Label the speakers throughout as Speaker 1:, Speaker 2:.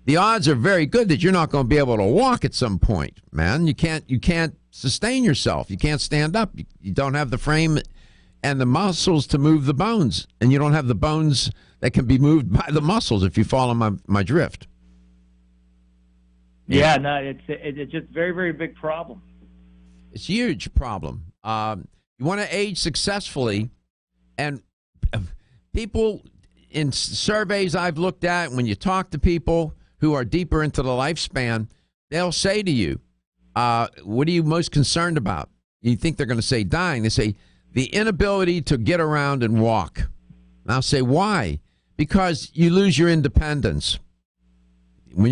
Speaker 1: the odds are very good that you're not going to be able to walk at some point, man. You can't sustain yourself. You can't stand up. You don't have the frame and the muscles to move the bones, and you don't have the bones that can be moved by the muscles, if you follow my drift.
Speaker 2: Yeah, no, it's just very, very big problem.
Speaker 1: It's a huge problem. You want to age successfully, and people in surveys I've looked at, when you talk to people who are deeper into the lifespan, they'll say to you, what are you most concerned about? You think they're going to say dying. They say the inability to get around and walk. And I'll say, why? Because you lose your independence when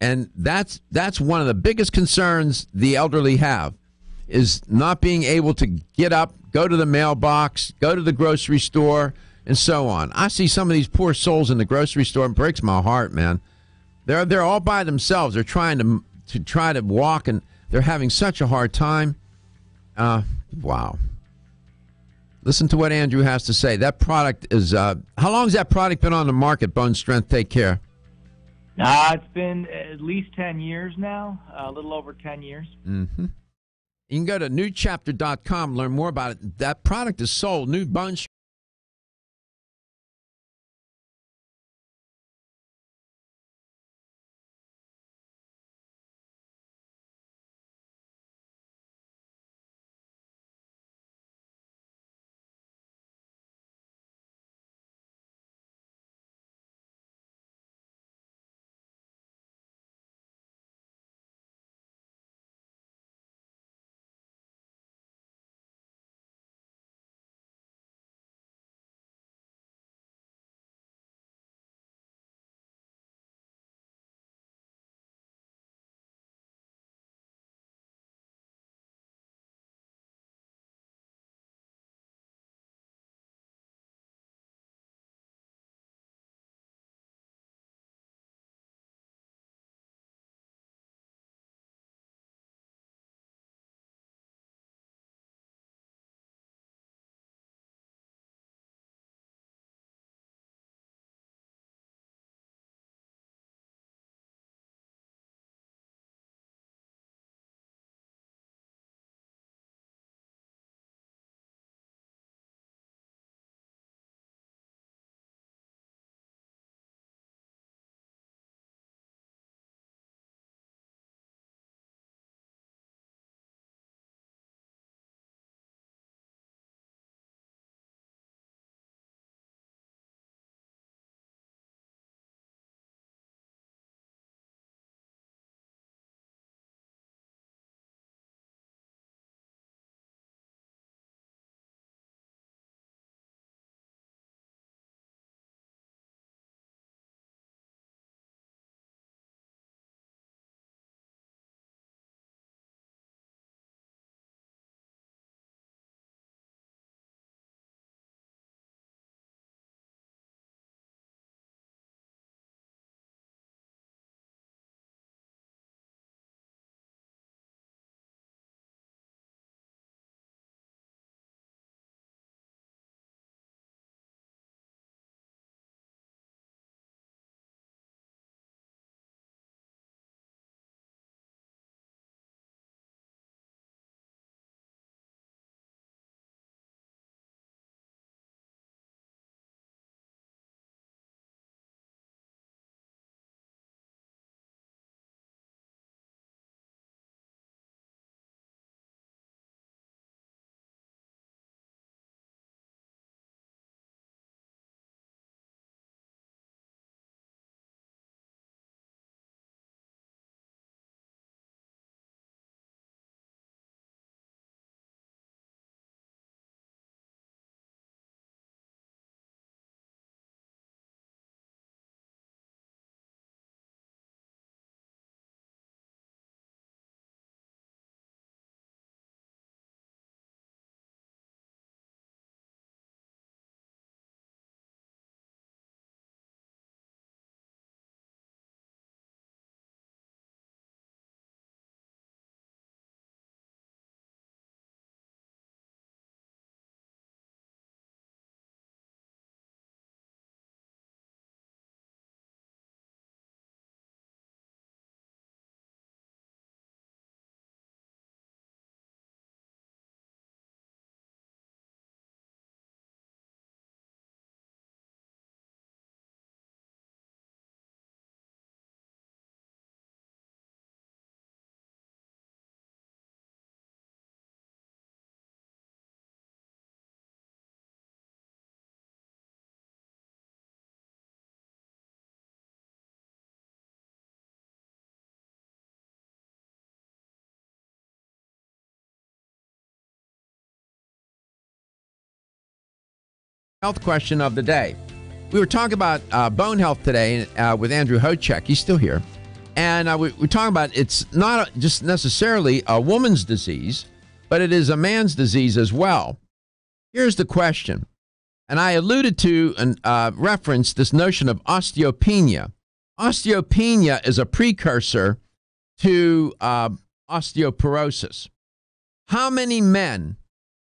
Speaker 1: and that's one of the biggest concerns the elderly have, is not being able to get up, go to the mailbox, go to the grocery store, and so on. I see some of these poor souls in the grocery store, and it breaks my heart, man. They're all by themselves. They're trying to walk, and they're having such a hard time. Wow. Listen to what Andrew has to say. That product is, how long has that product been on the market, Bone Strength Take Care?
Speaker 2: It's been at least 10 years now, a little over 10 years.
Speaker 1: Mm-hmm. You can go to newchapter.com, learn more about it. That product is sold, New Bone Health question of the day. We were talking about bone health today with Andrew Hochek. He's still here. And we're talking about it's not just necessarily a woman's disease, but it is a man's disease as well. Here's the question. And I alluded to and referenced this notion of osteopenia. Osteopenia is a precursor to osteoporosis. How many men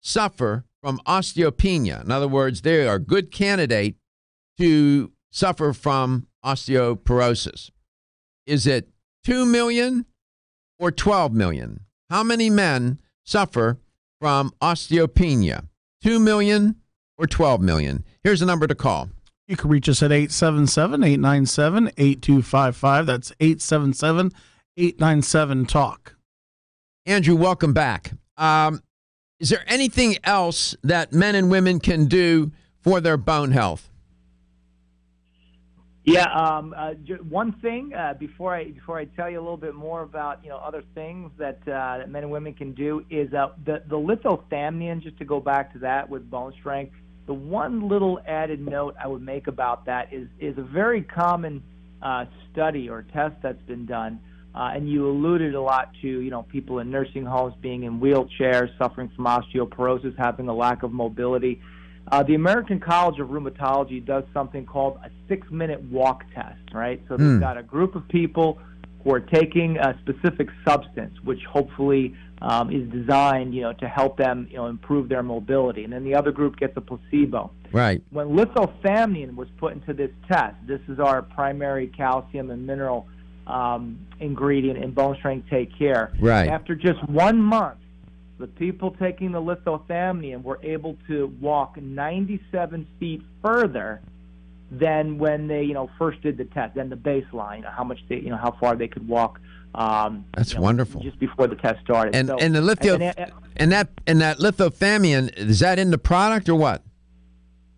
Speaker 1: suffer from osteopenia? In other words, they are a good candidate to suffer from osteoporosis. Is it 2 million or 12 million? How many men suffer from osteopenia? 2 million or 12 million? Here's a number to call.
Speaker 3: You can reach us at 877-897-8255. That's 877-897-TALK.
Speaker 1: Andrew, welcome back. Is there anything else that men and women can do for their bone health?
Speaker 2: Yeah, one thing before I tell you a little bit more about other things that men and women can do is the lithothymnion. Just to go back to that with bone strength, the one little added note I would make about that is a very common study or test that's been done, and you alluded a lot to people in nursing homes being in wheelchairs, suffering from osteoporosis, having a lack of mobility. The American College of Rheumatology does something called a 6-minute walk test, right? So they've got a group of people who are taking a specific substance, which hopefully is designed, to help them, improve their mobility. And then the other group gets a placebo.
Speaker 1: Right.
Speaker 2: When lithothymnion was put into this test, this is our primary calcium and mineral ingredient in Bone Strength Take Care.
Speaker 1: Right.
Speaker 2: After just 1 month, the people taking the lithothymnion were able to walk 97 feet further than when they, first did the test, than the baseline, how much they, how far they could walk.
Speaker 1: That's wonderful.
Speaker 2: Just before the test started.
Speaker 1: And the that lithothymnion, is that in the product or what?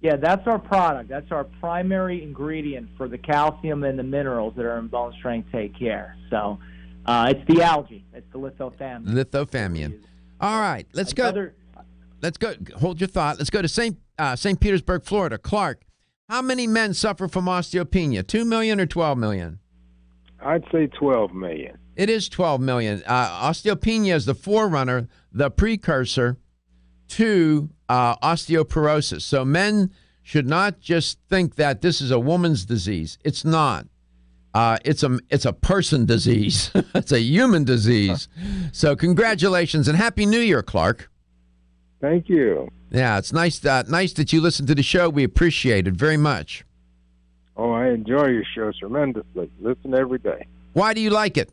Speaker 2: Yeah, that's our product. That's our primary ingredient for the calcium and the minerals that are in Bone Strength Take Care. So it's the algae. It's the lithothymnion.
Speaker 1: Lithothymnion. All right, let's go. Let's go. Hold your thought. Let's go to St. Petersburg, Florida. Clark, how many men suffer from osteopenia? 2 million or 12 million?
Speaker 4: I'd say 12 million.
Speaker 1: It is 12 million. Osteopenia is the forerunner, the precursor to osteoporosis. So men should not just think that this is a woman's disease. It's not. It's a person disease. It's a human disease. So congratulations and Happy New Year, Clark.
Speaker 4: Thank you.
Speaker 1: Yeah, it's nice that you listen to the show. We appreciate it very much.
Speaker 4: Oh, I enjoy your show tremendously. Listen every day.
Speaker 1: Why do you like it?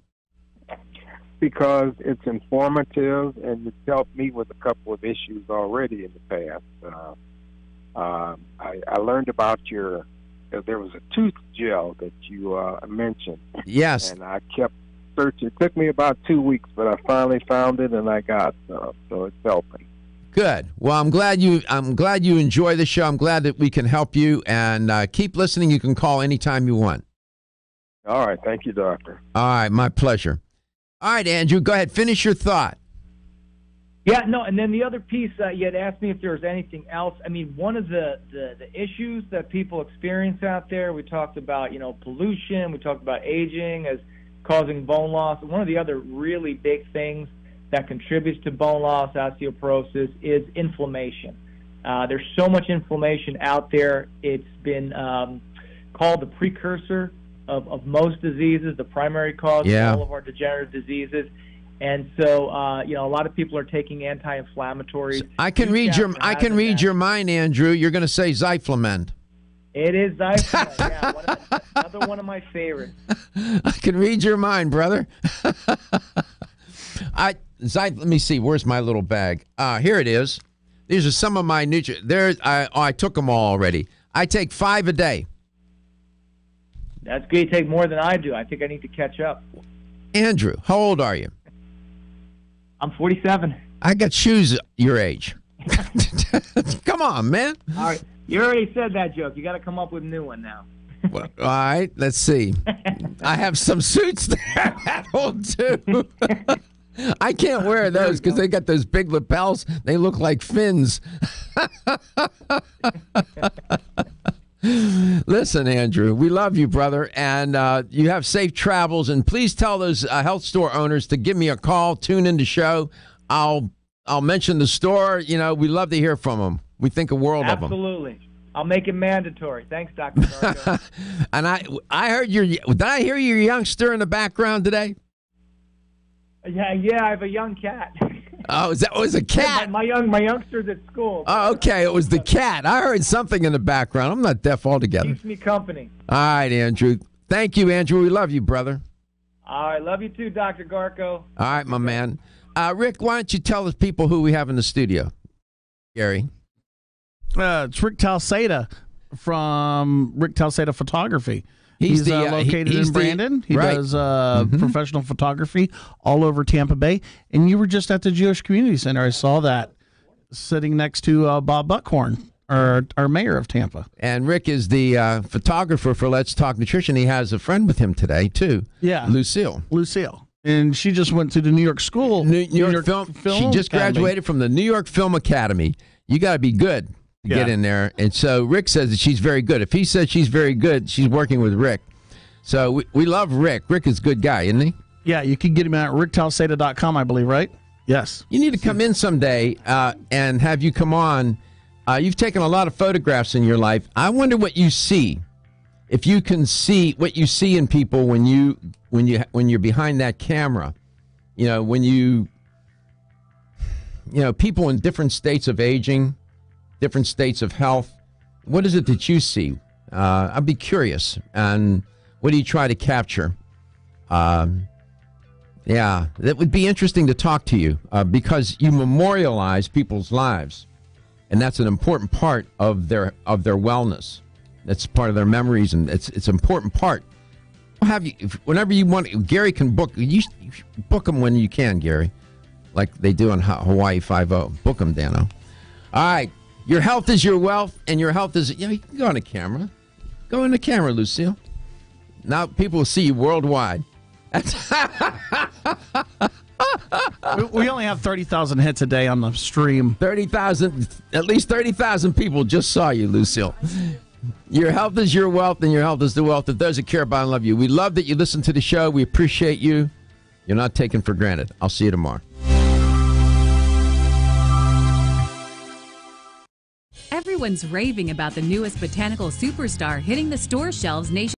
Speaker 4: Because it's informative and it's helped me with a couple of issues already in the past. I learned about there was a tooth gel that you mentioned.
Speaker 1: Yes.
Speaker 4: And I kept searching. It took me about 2 weeks, but I finally found it and I got some. So it's helping.
Speaker 1: Good. Well, I'm glad you enjoy the show. I'm glad that we can help you, and keep listening. You can call anytime you want.
Speaker 4: All right. Thank you, doctor.
Speaker 1: All right. My pleasure. All right, Andrew, go ahead. Finish your thought.
Speaker 2: Yeah, no, and then the other piece, you had asked me if there was anything else. I mean, one of the issues that people experience out there, we talked about, pollution, we talked about aging as causing bone loss. One of the other really big things that contributes to bone loss, osteoporosis, is inflammation. There's so much inflammation out there. It's been called the precursor of most diseases, the primary cause of all of our degenerative diseases. And so, a lot of people are taking anti-inflammatories.
Speaker 1: I can read your mind, Andrew. You're going to say Zyflamend.
Speaker 2: It is Zyflamend. Yeah, another one of my favorites.
Speaker 1: I can read your mind, brother. Let me see. Where's my little bag? Here it is. These are some of my nutrients. I took them all already. I take 5 a day.
Speaker 2: That's good. You take more than I do. I think I need to catch up.
Speaker 1: Andrew, how old are you?
Speaker 2: I'm 47.
Speaker 1: I got shoes your age. Come on, man.
Speaker 2: All right. You already said that joke. You got to come up with a new one now.
Speaker 1: Well, all right. Let's see. I have some suits that old too. I can't wear those because they got those big lapels. They look like fins. Listen, Andrew, we love you, brother, and you have safe travels. And please tell those health store owners to give me a call. Tune in the show. I'll mention the store. You know, we love to hear from them. We think a world of them.
Speaker 2: Absolutely. I'll make it mandatory. Thanks, Dr. Gargo.
Speaker 1: And I heard did I hear your youngster in the background today?
Speaker 2: Yeah, I have a young cat.
Speaker 1: Oh, that was a cat.
Speaker 2: My youngster's at school.
Speaker 1: Oh, okay. It was the cat. I heard something in the background. I'm not deaf altogether.
Speaker 2: Keeps me company.
Speaker 1: All right, Andrew. Thank you, Andrew. We love you, brother.
Speaker 2: All right. Love you too, Dr. Garko.
Speaker 1: All right, my man. Rick, why don't you tell the people who we have in the studio? Gary.
Speaker 3: It's Rick Talseda from Rick Talseda Photography. He's located in Brandon. He does professional photography all over Tampa Bay. And you were just at the Jewish Community Center. I saw that sitting next to Bob Buckhorn, our mayor of Tampa.
Speaker 1: And Rick is the photographer for Let's Talk Nutrition. He has a friend with him today, too.
Speaker 3: Yeah.
Speaker 1: Lucille.
Speaker 3: And she just went to the New York School.
Speaker 1: New York Film. She just graduated from the New York Film Academy. You got to be good to get in there. And so Rick says that she's very good. If he says she's very good, she's working with Rick. So we love Rick. Rick is a good guy, isn't he?
Speaker 3: Yeah, you can get him at ricktalseda.com, I believe, right? Yes.
Speaker 1: You need to come in someday and have you come on. You've taken a lot of photographs in your life. I wonder what you see. If you can see what you see in people when you're behind that camera, when people in different states of aging, different states of health, what is it that you see? I'd be curious. And what do you try to capture? That would be interesting to talk to you because you memorialize people's lives, and that's an important part of their wellness. That's part of their memories, and it's an important part. Whenever you want, Gary can book. You book them when you can, Gary, like they do on Hawaii 5-0. Book them, Dano. All right, your health is your wealth, and your health is. You can go on the camera. Go in the camera, Lucille. Now people will see you worldwide.
Speaker 3: We only have 30,000 hits a day on the stream.
Speaker 1: 30,000, at least 30,000 people just saw you, Lucille. Your health is your wealth, and your health is the wealth of those that care about and love you. We love that you listen to the show. We appreciate you. You're not taken for granted. I'll see you tomorrow.
Speaker 5: Everyone's raving about the newest botanical superstar hitting the store shelves nationwide.